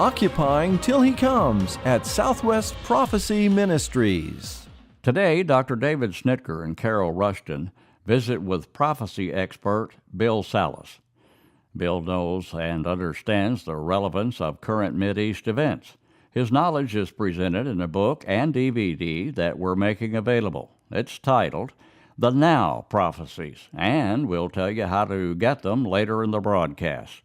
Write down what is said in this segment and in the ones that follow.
occupying till he comes at Southwest Prophecy Ministries. Today, Dr. David Schnitker and Carol Rushton visit with prophecy expert Bill Salus. Bill knows and understands the relevance of current Mideast events. His knowledge is presented in a book and DVD that we're making available. It's titled The Now Prophecies, and we'll tell you how to get them later in the broadcast.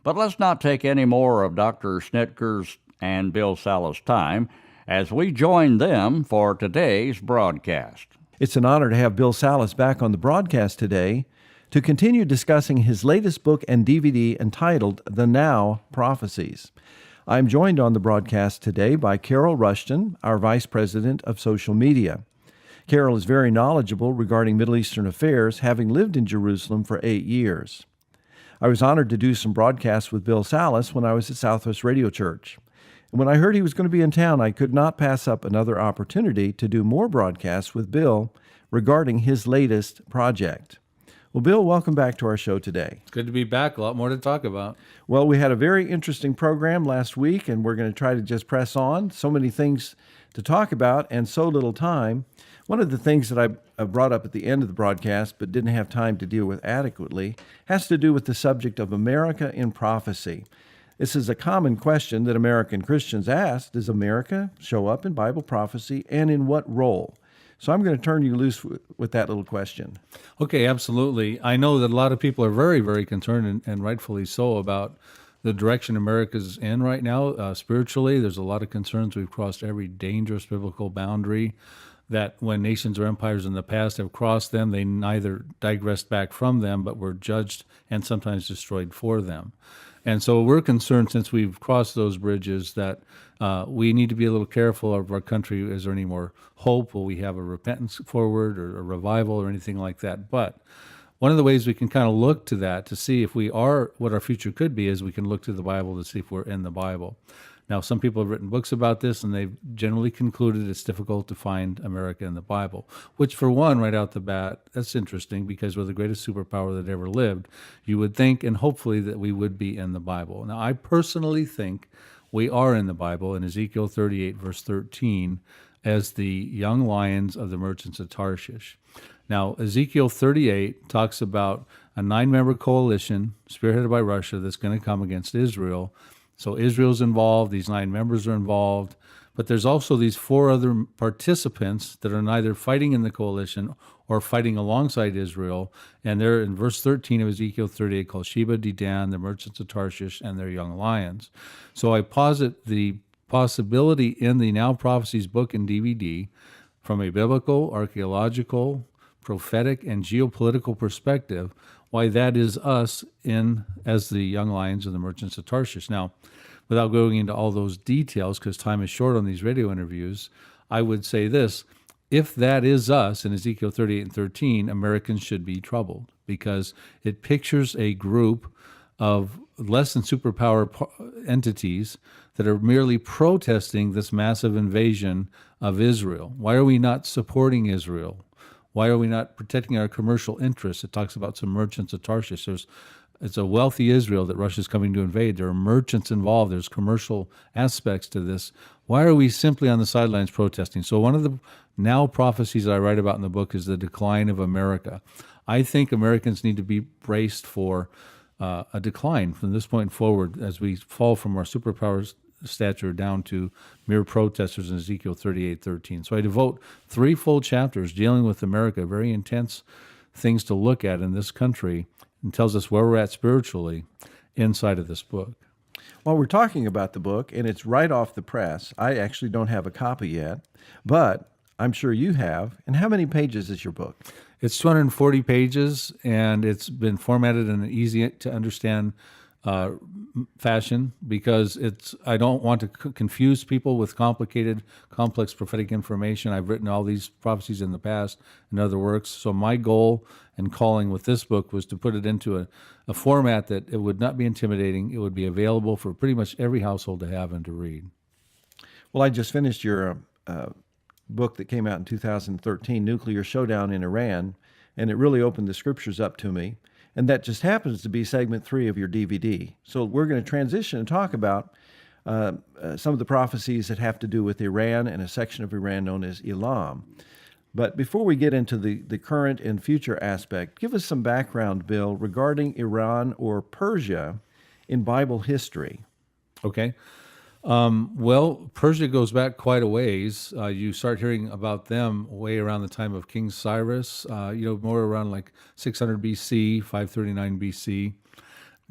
But let's not take any more of Dr. Schnitker's and Bill Salus' time as we join them for today's broadcast. It's an honor to have Bill Salus back on the broadcast today to continue discussing his latest book and DVD entitled The Now Prophecies. I'm joined on the broadcast today by Carol Rushton, our Vice President of Social Media. Carol is very knowledgeable regarding Middle Eastern affairs, having lived in Jerusalem for 8 years. I was honored to do some broadcasts with Bill Salus when I was at Southwest Radio Church. And when I heard he was going to be in town, I could not pass up another opportunity to do more broadcasts with Bill regarding his latest project. Well, Bill, welcome back to our show today. It's good to be back. A lot more to talk about. Well, we had a very interesting program last week, and we're going to try to just press on. So many things to talk about and so little time. One of the things that I brought up at the end of the broadcast but didn't have time to deal with adequately has to do with the subject of America in prophecy. This is a common question that American Christians ask. Does America show up in Bible prophecy, and in what role? So I'm going to turn you loose with that little question. Okay, absolutely. I know that a lot of people are very, very concerned, and rightfully so, about the direction America's in right now. Spiritually, there's a lot of concerns. We've crossed every dangerous biblical boundary that when nations or empires in the past have crossed them, they neither digressed back from them, but were judged and sometimes destroyed for them. And so we're concerned, since we've crossed those bridges, that we need to be a little careful of our country. Is there any more hope? Will we have a repentance forward or a revival or anything like that? But one of the ways we can kind of look to that to see if we are what our future could be is we can look to the Bible to see if we're in the Bible. Now, some people have written books about this, and they've generally concluded it's difficult to find America in the Bible, which, for one, right out the bat, that's interesting, because we're the greatest superpower that ever lived. You would think, and hopefully, that we would be in the Bible. Now, I personally think we are in the Bible in Ezekiel 38, verse 13, as the young lions of the merchants of Tarshish. Now, Ezekiel 38 talks about a 9-member coalition spearheaded by Russia that's going to come against Israel. So Israel's involved, these 9 members are involved, but there's also these 4 other participants that are neither fighting in the coalition or fighting alongside Israel, and they're in verse 13 of Ezekiel 38 called Sheba, Dedan, the merchants of Tarshish, and their young lions. So I posit the possibility in the Now Prophecies book and DVD from a biblical, archaeological, prophetic, and geopolitical perspective, why that is us in as the young lions of the merchants of Tarshish. Now, without going into all those details, because time is short on these radio interviews, I would say this: if that is us in Ezekiel 38 and 13, Americans should be troubled, because it pictures a group of less than superpower entities that are merely protesting this massive invasion of Israel. Why are we not supporting Israel? Why are we not protecting our commercial interests? It talks about some merchants of Tarshish. It's a wealthy Israel that Russia's coming to invade. There are merchants involved. There's commercial aspects to this. Why are we simply on the sidelines protesting? So one of the now prophecies that I write about in the book is the decline of America. I think Americans need to be braced for a decline from this point forward as we fall from our superpowers stature down to mere protesters in Ezekiel 38:13. So I devote 3 full chapters dealing with America, very intense things to look at in this country, and tells us where we're at spiritually inside of this book. Well, we're talking about the book, and it's right off the press. I actually don't have a copy yet, but I'm sure you have. And how many pages is your book? It's 240 pages, and it's been formatted in an easy-to-understand fashion, because I don't want to confuse people with complicated, complex prophetic information. I've written all these prophecies in the past and other works. So my goal and calling with this book was to put it into a format that it would not be intimidating. It would be available for pretty much every household to have and to read. Well, I just finished your book that came out in 2013, Nuclear Showdown in Iran, and it really opened the scriptures up to me. And that just happens to be segment 3 of your DVD. So we're going to transition and talk about some of the prophecies that have to do with Iran and a section of Iran known as Elam. But before we get into the current and future aspect, give us some background, Bill, regarding Iran or Persia in Bible history. Okay. Well, Persia goes back quite a ways. You start hearing about them way around the time of King Cyrus, more around like 600 BC, 539 BC.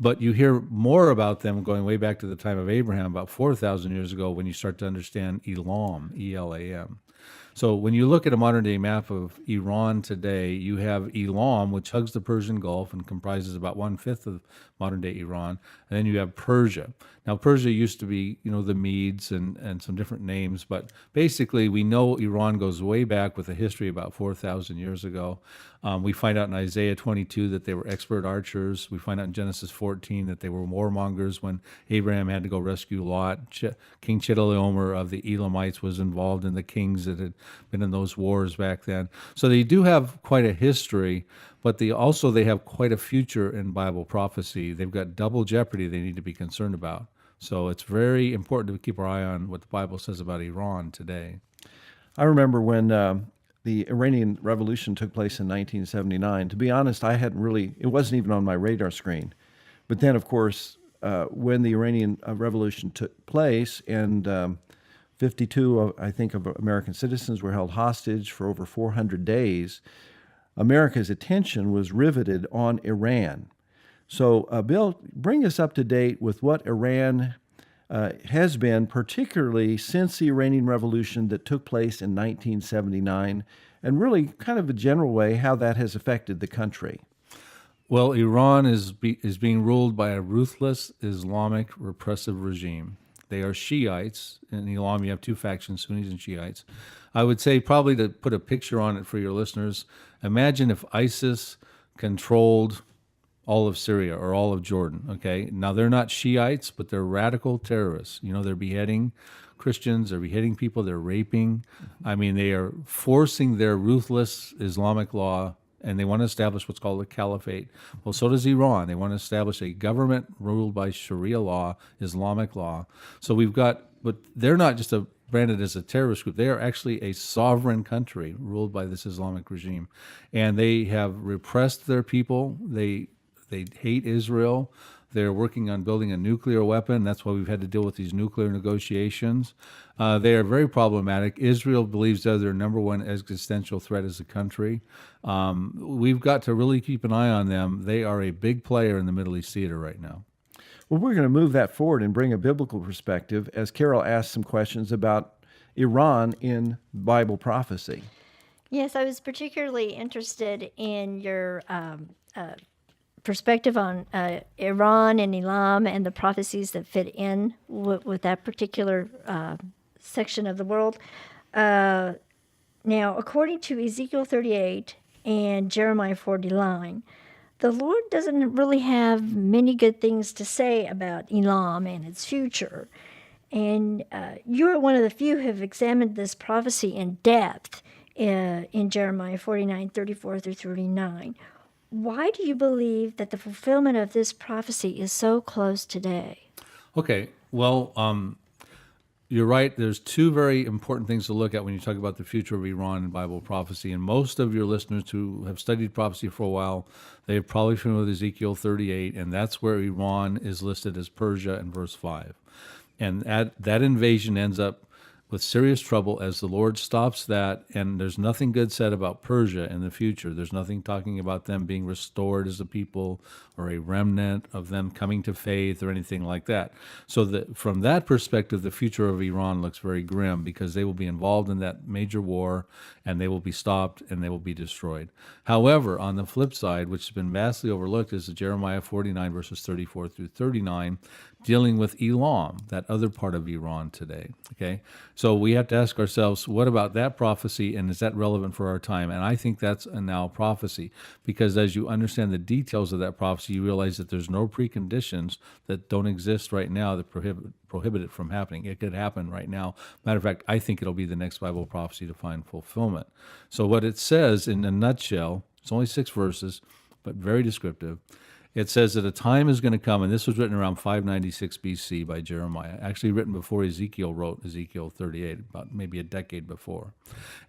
But you hear more about them going way back to the time of Abraham, about 4,000 years ago, when you start to understand Elam, E-L-A-M. So when you look at a modern-day map of Iran today, you have Elam, which hugs the Persian Gulf and comprises about 1/5 of modern-day Iran, and then you have Persia. Now, Persia used to be, the Medes and some different names, but basically we know Iran goes way back with a history about 4,000 years ago. We find out in Isaiah 22 that they were expert archers. We find out in Genesis 14 that they were warmongers when Abraham had to go rescue Lot. King Chedorlaomer of the Elamites was involved in the kings that had been in those wars back then. So they do have quite a history, but they have quite a future in Bible prophecy. They've got double jeopardy they need to be concerned about. So it's very important to keep our eye on what the Bible says about Iran today. I remember when the Iranian Revolution took place in 1979. To be honest, it wasn't even on my radar screen. But then, of course, when the Iranian Revolution took place and 52, I think, of American citizens were held hostage for over 400 days, America's attention was riveted on Iran. So, Bill, bring us up to date with what Iran has been, particularly since the Iranian Revolution that took place in 1979, and really kind of a general way how that has affected the country. Well, Iran is being ruled by a ruthless Islamic repressive regime. They are Shiites. In Elam, you have two factions, Sunnis and Shiites. I would say, probably to put a picture on it for your listeners, imagine if ISIS controlled all of Syria or all of Jordan, okay? Now, they're not Shiites, but they're radical terrorists. They're beheading Christians, they're beheading people, they're raping. I mean, they are forcing their ruthless Islamic law, and they want to establish what's called a caliphate. Well, so does Iran. They want to establish a government ruled by Sharia law, Islamic law. So but they're not just branded as a terrorist group. They are actually a sovereign country ruled by this Islamic regime. And they have repressed their people. They hate Israel. They're working on building a nuclear weapon. That's why we've had to deal with these nuclear negotiations. They are very problematic. Israel believes they're their number one existential threat as a country. We've got to really keep an eye on them. They are a big player in the Middle East theater right now. Well, we're going to move that forward and bring a biblical perspective as Carol asked some questions about Iran in Bible prophecy. Yes, I was particularly interested in your perspective on Iran and Elam and the prophecies that fit in with that particular section of the world. Now, according to Ezekiel 38 and Jeremiah 49, the Lord doesn't really have many good things to say about Elam and its future. And you're one of the few who have examined this prophecy in depth in Jeremiah 49, 34 through 39. Why do you believe that the fulfillment of this prophecy is so close today? Okay, well, you're right. There's two very important things to look at when you talk about the future of Iran and Bible prophecy. And most of your listeners who have studied prophecy for a while, they're probably familiar with Ezekiel 38, and that's where Iran is listed as Persia in verse 5. And that invasion ends up with serious trouble as the Lord stops that, and there's nothing good said about Persia in the future. There's nothing talking about them being restored as a people or a remnant of them coming to faith or anything like that. So from that perspective, the future of Iran looks very grim because they will be involved in that major war, and they will be stopped and they will be destroyed. However, on the flip side, which has been vastly overlooked, is Jeremiah 49, verses 34 through 39, dealing with Elam, that other part of Iran today. Okay, so we have to ask ourselves, what about that prophecy, and is that relevant for our time? And I think that's a now prophecy, because as you understand the details of that prophecy, you realize that there's no preconditions that don't exist right now that prohibit it from happening. It could happen right now. Matter of fact, I think it'll be the next Bible prophecy to find fulfillment. So what it says in a nutshell, it's only 6 verses, but very descriptive. It says that a time is going to come, and this was written around 596 BC by Jeremiah, actually written before Ezekiel wrote Ezekiel 38, about maybe a decade before.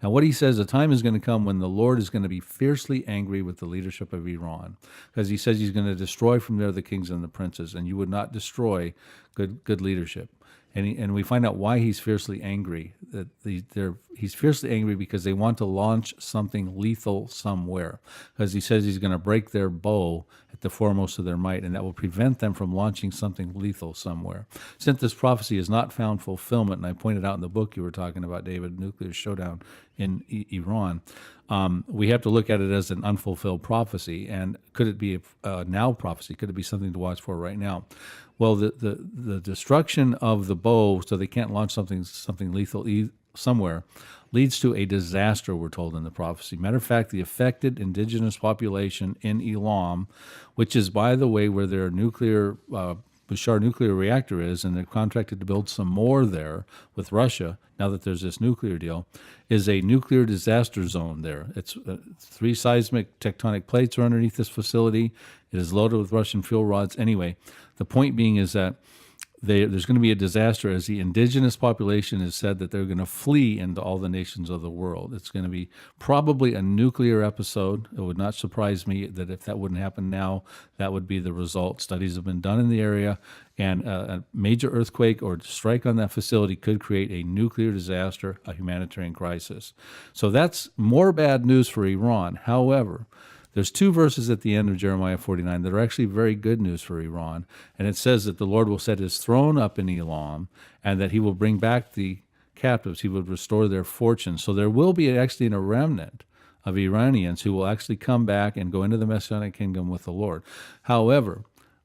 And what he says, a time is going to come when the Lord is going to be fiercely angry with the leadership of Iran, because he says he's going to destroy from there the kings and the princes, and you would not destroy good leadership. And we find out why he's fiercely angry. He's fiercely angry because they want to launch something lethal somewhere. Because he says he's going to break their bow at the foremost of their might, and that will prevent them from launching something lethal somewhere. Since this prophecy has not found fulfillment, and I pointed out in the book you were talking about, David, Nuclear Showdown in Iran, we have to look at it as an unfulfilled prophecy. And could it be a now prophecy? Could it be something to watch for right now? Well, the destruction of the bow, so they can't launch something lethal somewhere, leads to a disaster, we're told in the prophecy. Matter of fact, the affected indigenous population in Elam, which is, by the way, where their Bashar nuclear reactor is, and they're contracted to build some more there with Russia, now that there's this nuclear deal, is a nuclear disaster zone there. It's 3 seismic tectonic plates are underneath this facility. It is loaded with Russian fuel rods. Anyway, the point being is that there's going to be a disaster, as the indigenous population has said that they're going to flee into all the nations of the world. It's going to be probably a nuclear episode. It would not surprise me that if that wouldn't happen now, that would be the result. Studies have been done in the area, and a major earthquake or strike on that facility could create a nuclear disaster, a humanitarian crisis. So that's more bad news for Iran. However, there's 2 verses at the end of Jeremiah 49 that are actually very good news for Iran. And it says that the Lord will set his throne up in Elam, and that he will bring back the captives. He will restore their fortunes. So there will be actually a remnant of Iranians who will actually come back and go into the Messianic kingdom with the Lord. However,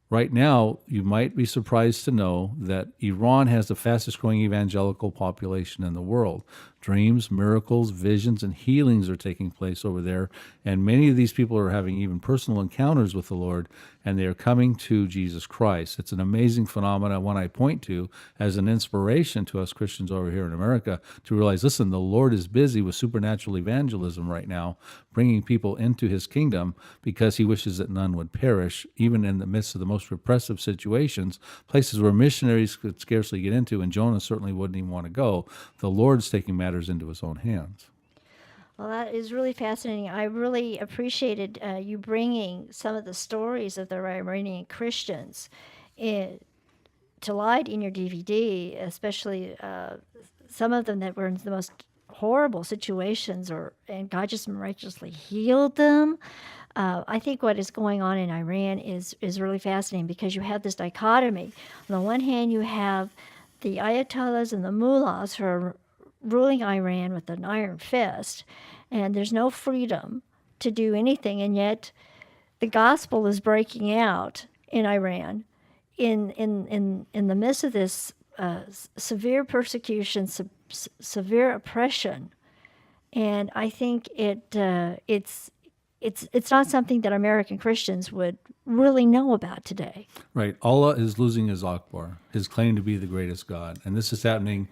right now, you might be surprised to know that Iran has the fastest growing evangelical population in the world. Dreams, miracles, visions, and healings are taking place over there, and many of these people are having even personal encounters with the Lord, and they are coming to Jesus Christ. It's an amazing phenomenon, one I point to as an inspiration to us Christians over here in America to realize, listen, the Lord is busy with supernatural evangelism right now, bringing people into his kingdom because he wishes that none would perish, even in the midst of the most repressive situations, places where missionaries could scarcely get into, and Jonah certainly wouldn't even want to go. The Lord's taking matters into his own hands. Well, that is really fascinating. I really appreciated you bringing some of the stories of the Iranian Christians to light in your DVD, especially some of them that were in the most horrible situations, and God just miraculously healed them. I think what is going on in Iran is really fascinating, because you have this dichotomy. On the one hand, you have the ayatollahs and the mullahs who are ruling Iran with an iron fist, and there's no freedom to do anything, and yet the gospel is breaking out in Iran in the midst of this severe persecution, severe oppression. And I think it's not something that American Christians would really know about today. Right. Allah is losing his Akbar, his claim to be the greatest God. And this is happening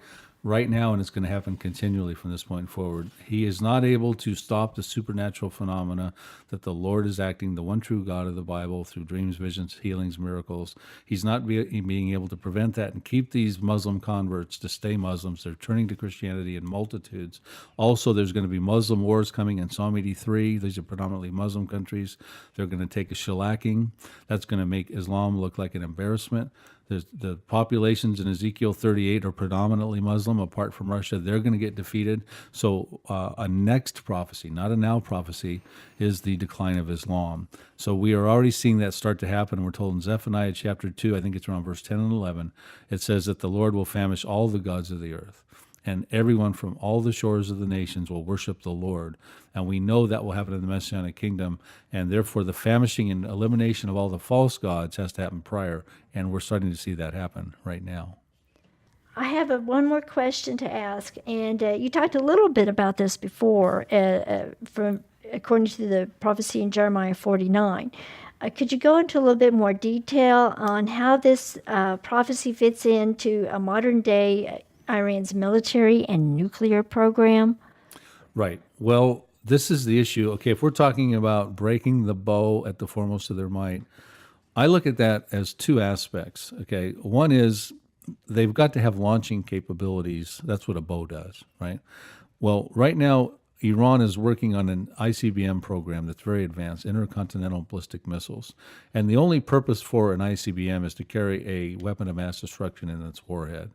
right now, and it's going to happen continually from this point forward. He is not able to stop the supernatural phenomena that the Lord is acting, the one true God of the Bible, through dreams, visions, healings, miracles. He's not being able to prevent that and keep these Muslim converts to stay Muslims. They're turning to Christianity in multitudes. Also, there's going to be Muslim wars coming in Psalm 83. These are predominantly Muslim countries. They're going to take a shellacking. That's going to make Islam look like an embarrassment. The populations in Ezekiel 38 are predominantly Muslim, apart from Russia. They're going to get defeated. So a next prophecy, not a now prophecy, is the decline of Islam. So we are already seeing that start to happen. We're told in Zephaniah chapter 2, I think it's around verse 10 and 11, it says that the Lord will famish all the gods of the earth, and everyone from all the shores of the nations will worship the Lord. And we know that will happen in the Messianic kingdom, and therefore the famishing and elimination of all the false gods has to happen prior, and we're starting to see that happen right now. I have one more question to ask, and you talked a little bit about this before, according to the prophecy in Jeremiah 49. Could you go into a little bit more detail on how this prophecy fits into a modern-day Iran's military and nuclear program? Right. Well, this is the issue. Okay, if we're talking about breaking the bow at the foremost of their might, I look at that as two aspects. Okay, one is they've got to have launching capabilities. That's what a bow does, right? Well, right now, Iran is working on an ICBM program that's very advanced, intercontinental ballistic missiles. And the only purpose for an ICBM is to carry a weapon of mass destruction in its warhead.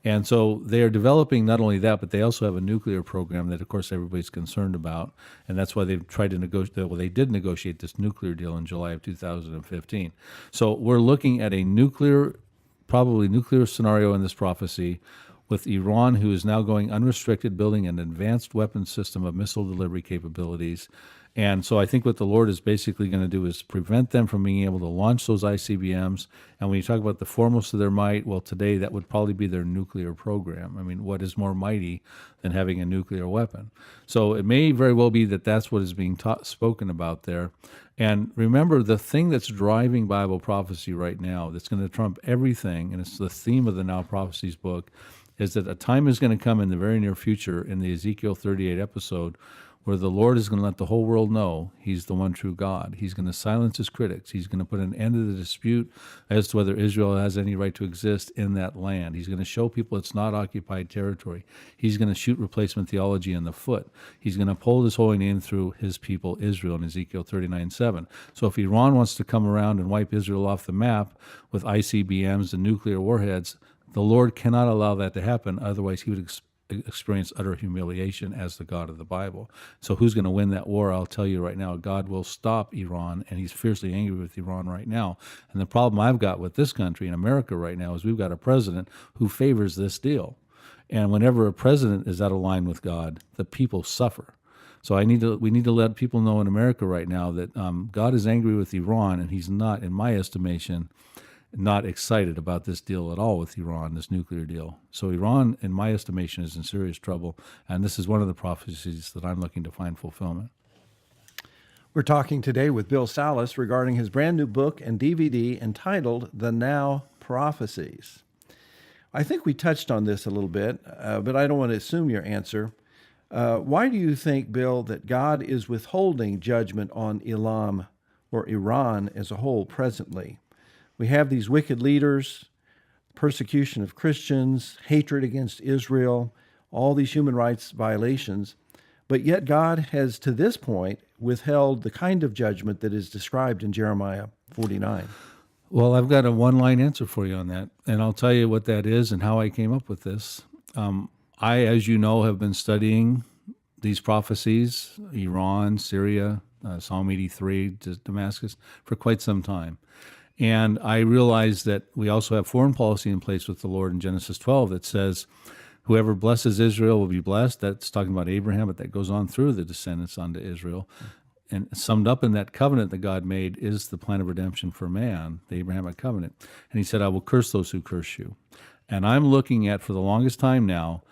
And so they are developing not only that, but they also have a nuclear program that, of course, everybody's concerned about. And that's why they've tried to negotiate, well, they did negotiate this nuclear deal in July of 2015. So we're looking at a probably nuclear scenario in this prophecy with Iran, who is now going unrestricted, building an advanced weapons system of missile delivery capabilities. And so I think what the Lord is basically going to do is prevent them from being able to launch those ICBMs. And when you talk about the foremost of their might, well, today that would probably be their nuclear program. I mean, what is more mighty than having a nuclear weapon? So it may very well be that that's what is being spoken about there. And remember, the thing that's driving Bible prophecy right now, that's going to trump everything, and it's the theme of the Now Prophecies book, is that a time is going to come in the very near future in the Ezekiel 38 episode where the Lord is going to let the whole world know He's the one true God. He's going to silence His critics. He's going to put an end to the dispute as to whether Israel has any right to exist in that land. He's going to show people it's not occupied territory. He's going to shoot replacement theology in the foot. He's going to uphold His holy name through His people, Israel, in Ezekiel 39:7. So if Iran wants to come around and wipe Israel off the map with ICBMs and nuclear warheads, the Lord cannot allow that to happen. Otherwise, He would experience utter humiliation as the God of the Bible. So who's going to win that war? I'll tell you right now, God will stop Iran, and He's fiercely angry with Iran right now. And the problem I've got with this country in America right now is we've got a president who favors this deal. And whenever a president is out of line with God, the people suffer. So we need to let people know in America right now that God is angry with Iran, and He's not, in my estimation, not excited about this deal at all with Iran, this nuclear deal. So Iran, in my estimation, is in serious trouble, and this is one of the prophecies that I'm looking to find fulfillment. We're talking today with Bill Salus regarding his brand new book and DVD entitled The Now Prophecies. I think we touched on this a little bit, but I don't want to assume your answer. Why do you think, Bill, that God is withholding judgment on Elam or Iran as a whole presently? We have these wicked leaders, persecution of Christians, hatred against Israel, all these human rights violations, but yet God has, to this point, withheld the kind of judgment that is described in Jeremiah 49. Well, I've got a one-line answer for you on that, and I'll tell you what that is and how I came up with this. I, as you know, have been studying these prophecies, Iran, Syria, Psalm 83, Damascus, for quite some time. And I realized that we also have foreign policy in place with the Lord in Genesis 12 that says, whoever blesses Israel will be blessed. That's talking about Abraham, but that goes on through the descendants onto Israel. And summed up in that covenant that God made is the plan of redemption for man, the Abrahamic covenant. And He said, I will curse those who curse you. And I'm looking at, for the longest time now,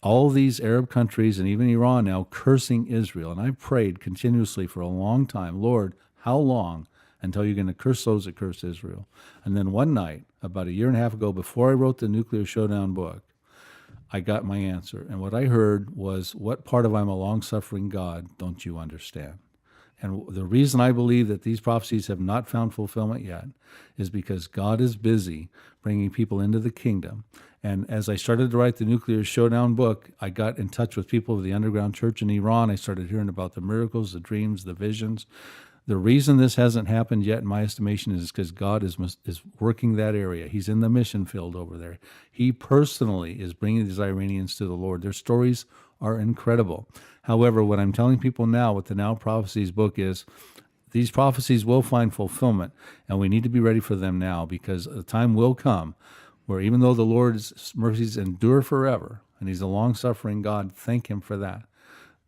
all these Arab countries and even Iran now cursing Israel. And I prayed continuously for a long time, Lord, how long until you're going to curse those that curse Israel? And then one night, about a year and a half ago, before I wrote the Nuclear Showdown book, I got my answer. And what I heard was, what part of I'm a long-suffering God don't you understand? And the reason I believe that these prophecies have not found fulfillment yet is because God is busy bringing people into the kingdom. And as I started to write the Nuclear Showdown book, I got in touch with people of the underground church in Iran. I started hearing about the miracles, the dreams, the visions. The reason this hasn't happened yet, in my estimation, is because God is working that area. He's in the mission field over there. He personally is bringing these Iranians to the Lord. Their stories are incredible. However, what I'm telling people now with the Now Prophecies book is these prophecies will find fulfillment, and we need to be ready for them now, because the time will come where even though the Lord's mercies endure forever, and He's a long-suffering God, thank Him for that,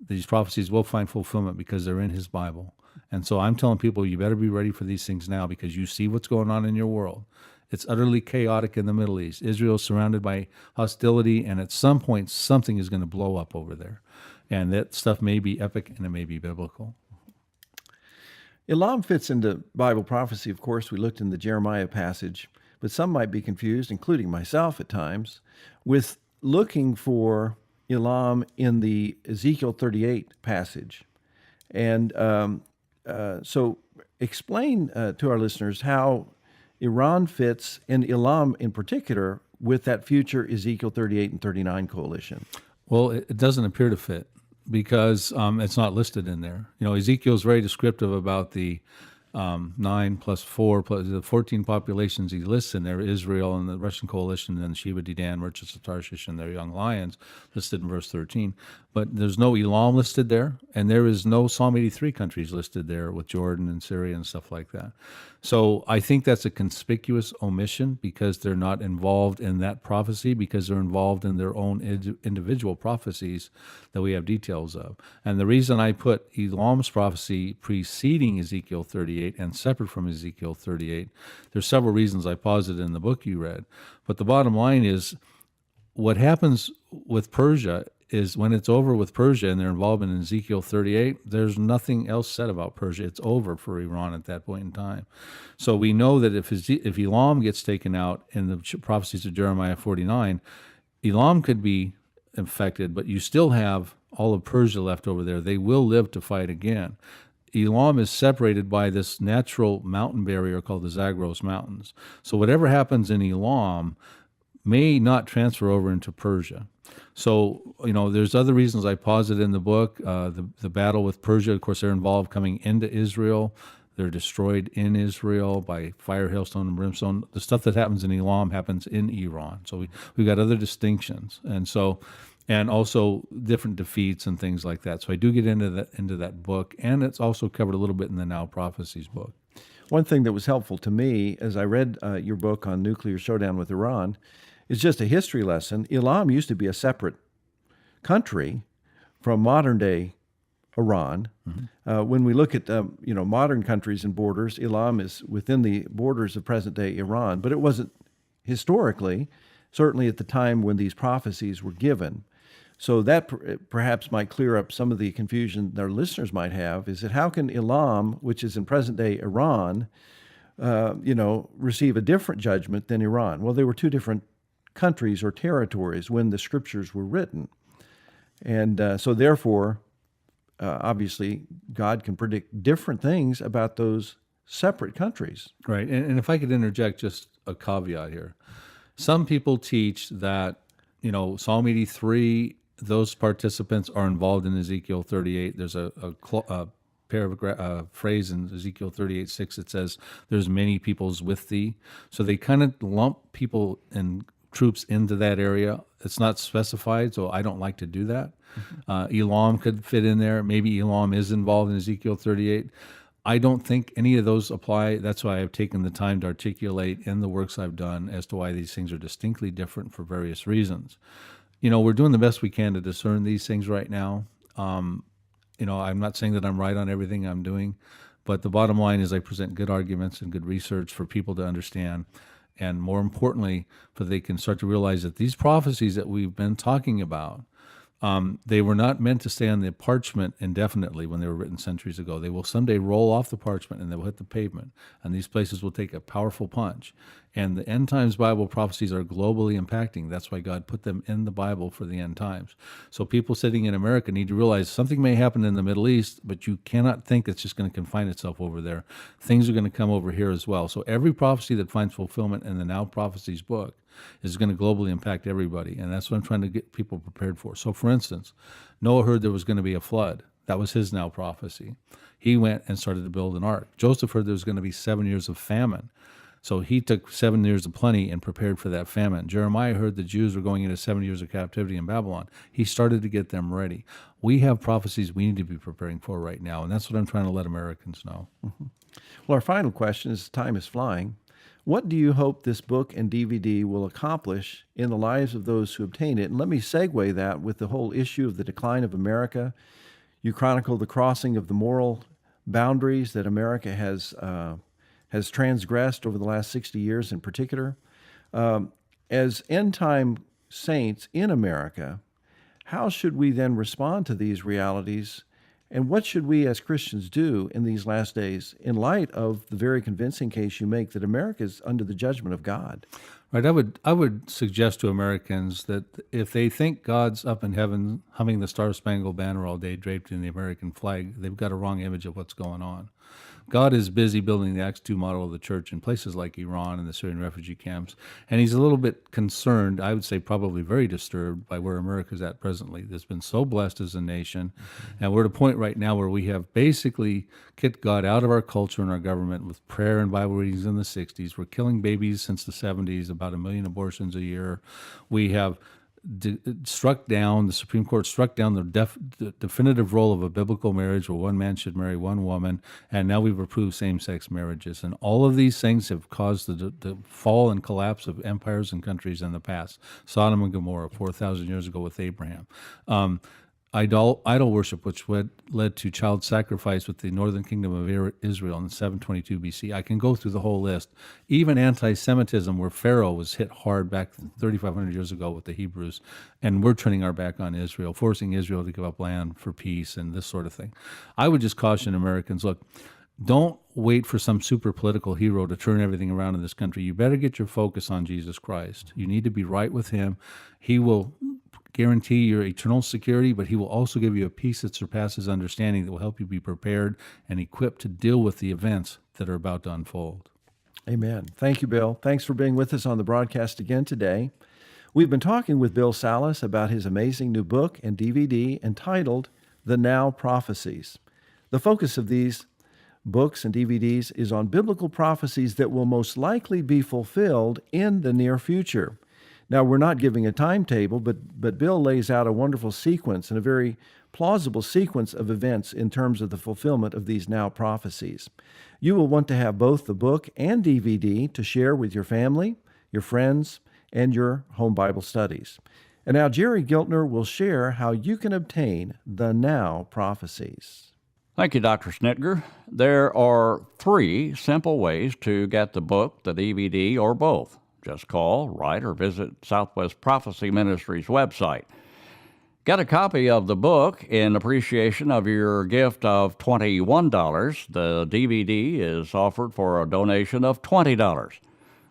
these prophecies will find fulfillment because they're in His Bible. And so I'm telling people, you better be ready for these things now, because you see what's going on in your world. It's utterly chaotic in the Middle East. Israel is surrounded by hostility, and at some point, something is going to blow up over there. And that stuff may be epic, and it may be biblical. Elam fits into Bible prophecy, of course. We looked in the Jeremiah passage, but some might be confused, including myself at times, with looking for Elam in the Ezekiel 38 passage. And so explain to our listeners how Iran fits, and Elam in particular, with that future Ezekiel 38 and 39 coalition. Well, it doesn't appear to fit because it's not listed in there. Ezekiel's very descriptive about the 9 plus 4 plus the 14 populations he lists in there: Israel and the Russian coalition, and Sheba, Dedan, merchants of Tarshish, and their young lions, listed in verse 13. But there's no Elam listed there, and there is no Psalm 83 countries listed there with Jordan and Syria and stuff like that. So I think that's a conspicuous omission because they're not involved in that prophecy, because they're involved in their own individual prophecies that we have details of. And the reason I put Elam's prophecy preceding Ezekiel 38 and separate from Ezekiel 38, there's several reasons I posited in the book you read. But the bottom line is, what happens with Persia is when it's over with Persia and their involvement in Ezekiel 38, there's nothing else said about Persia. It's over for Iran at that point in time. So we know that if Elam gets taken out in the prophecies of Jeremiah 49, Elam could be affected, but you still have all of Persia left over there. They will live to fight again. Elam is separated by this natural mountain barrier called the Zagros Mountains. So whatever happens in Elam may not transfer over into Persia. So, there's other reasons I posit in the book. The battle with Persia, of course, they're involved coming into Israel. They're destroyed in Israel by fire, hailstone, and brimstone. The stuff that happens in Elam happens in Iran. So we've got other distinctions. And also different defeats and things like that. So I do get into that book, and it's also covered a little bit in the Now Prophecies book. One thing that was helpful to me as I read your book on nuclear showdown with Iran is just a history lesson. Elam used to be a separate country from modern-day Iran. Mm-hmm. When we look at modern countries and borders, Elam is within the borders of present-day Iran, but it wasn't historically, certainly at the time when these prophecies were given. So that perhaps might clear up some of the confusion that our listeners might have, is that how can Elam, which is in present-day Iran, receive a different judgment than Iran? Well, they were two different countries or territories when the scriptures were written. And so therefore, obviously, God can predict different things about those separate countries. Right. And if I could interject just a caveat here. Some people teach that, Psalm 83, those participants are involved in Ezekiel 38. There's a phrase in Ezekiel 38:6 that says, "There's many peoples with thee." So they kind of lump people and troops into that area. It's not specified, so I don't like to do that. Mm-hmm. Elam could fit in there. Maybe Elam is involved in Ezekiel 38. I don't think any of those apply. That's why I've taken the time to articulate in the works I've done as to why these things are distinctly different for various reasons. We're doing the best we can to discern these things right now. I'm not saying that I'm right on everything I'm doing, but the bottom line is I present good arguments and good research for people to understand. And more importantly, for they can start to realize that these prophecies that we've been talking about, they were not meant to stay on the parchment indefinitely when they were written centuries ago. They will someday roll off the parchment and they will hit the pavement, and these places will take a powerful punch. And the end times Bible prophecies are globally impacting. That's why God put them in the Bible for the end times. So people sitting in America need to realize something may happen in the Middle East, but you cannot think it's just going to confine itself over there. Things are going to come over here as well. So every prophecy that finds fulfillment in the Now Prophecies book is going to globally impact everybody, and that's what I'm trying to get people prepared for. So, for instance, Noah heard there was going to be a flood. That was his Now prophecy. He went and started to build an ark. Joseph heard there was going to be 7 years of famine. So he took 7 years of plenty and prepared for that famine. Jeremiah heard the Jews were going into 7 years of captivity in Babylon. He started to get them ready. We have prophecies we need to be preparing for right now, and that's what I'm trying to let Americans know. Mm-hmm. Well, our final question is, time is flying. What do you hope this book and DVD will accomplish in the lives of those who obtain it? And let me segue that with the whole issue of the decline of America. You chronicle the crossing of the moral boundaries that America has transgressed over the last 60 years in particular. As end-time saints in America, how should we then respond to these realities? And what should we as Christians do in these last days in light of the very convincing case you make that America is under the judgment of God? Right. I would suggest to Americans that if they think God's up in heaven humming the Star-Spangled Banner all day draped in the American flag, they've got a wrong image of what's going on. God is busy building the Acts 2 model of the church in places like Iran and the Syrian refugee camps. And he's a little bit concerned, I would say probably very disturbed by where America's at presently. It's been so blessed as a nation. And we're at a point right now where we have basically kicked God out of our culture and our government with prayer and Bible readings in the 60s. We're killing babies since the 70s, about 1 million abortions a year. We have struck down, the Supreme Court struck down the definitive role of a biblical marriage where one man should marry one woman, and now we've approved same-sex marriages. And all of these things have caused the fall and collapse of empires and countries in the past. Sodom and Gomorrah, 4,000 years ago with Abraham. Idol worship, which led to child sacrifice with the northern kingdom of Israel in 722 BC. I can go through the whole list. Even anti-Semitism, where Pharaoh was hit hard back 3,500 years ago with the Hebrews, and we're turning our back on Israel, forcing Israel to give up land for peace and this sort of thing. I would just caution Americans, look, don't wait for some super political hero to turn everything around in this country. You better get your focus on Jesus Christ. You need to be right with him. He will guarantee your eternal security, but he will also give you a peace that surpasses understanding that will help you be prepared and equipped to deal with the events that are about to unfold. Amen. Thank you, Bill. Thanks for being with us on the broadcast again today. We've been talking with Bill Salus about his amazing new book and DVD entitled The Now Prophecies. The focus of these books and DVDs is on biblical prophecies that will most likely be fulfilled in the near future. Now, we're not giving a timetable, but Bill lays out a wonderful sequence and a very plausible sequence of events in terms of the fulfillment of these now prophecies. You will want to have both the book and DVD to share with your family, your friends, and your home Bible studies. And now Jerry Giltner will share how you can obtain the Now Prophecies. Thank you, Dr. Snitger. There are 3 simple ways to get the book, the DVD, or both. Just call, write, or visit Southwest Prophecy Ministries website. Get a copy of the book in appreciation of your gift of $21. The DVD is offered for a donation of $20.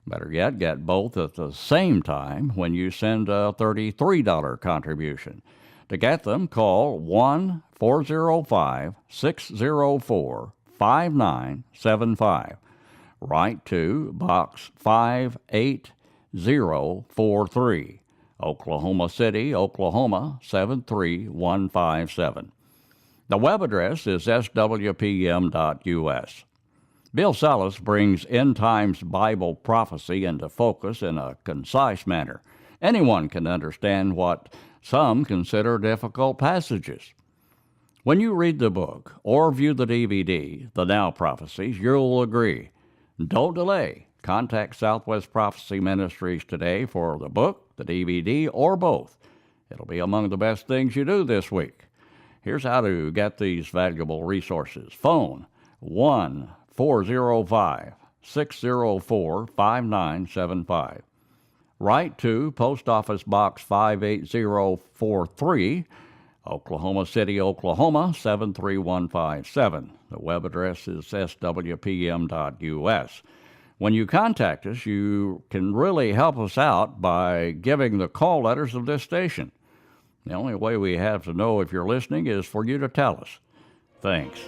Better yet, get both at the same time when you send a $33 contribution. To get them, call 1-405-604-5975. Write to Box 58043, Oklahoma City, Oklahoma 73157. The web address is SWPM.us. Bill Salus brings end times Bible prophecy into focus in a concise manner. Anyone can understand what some consider difficult passages. When you read the book or view the DVD, The Now Prophecies, you'll agree. Don't delay. Contact Southwest Prophecy Ministries today for the book, the DVD, or both. It'll be among the best things you do this week. Here's how to get these valuable resources. Phone 1-405-604-5975. Write to Post Office Box 58043, Oklahoma City, Oklahoma 73157. The web address is swpm.us. When you contact us, you can really help us out by giving the call letters of this station. The only way we have to know if you're listening is for you to tell us. Thanks.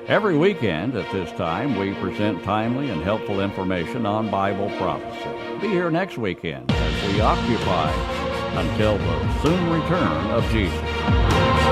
Every weekend at this time, we present timely and helpful information on Bible prophecy. Be here next weekend as we occupy until the soon return of Jesus.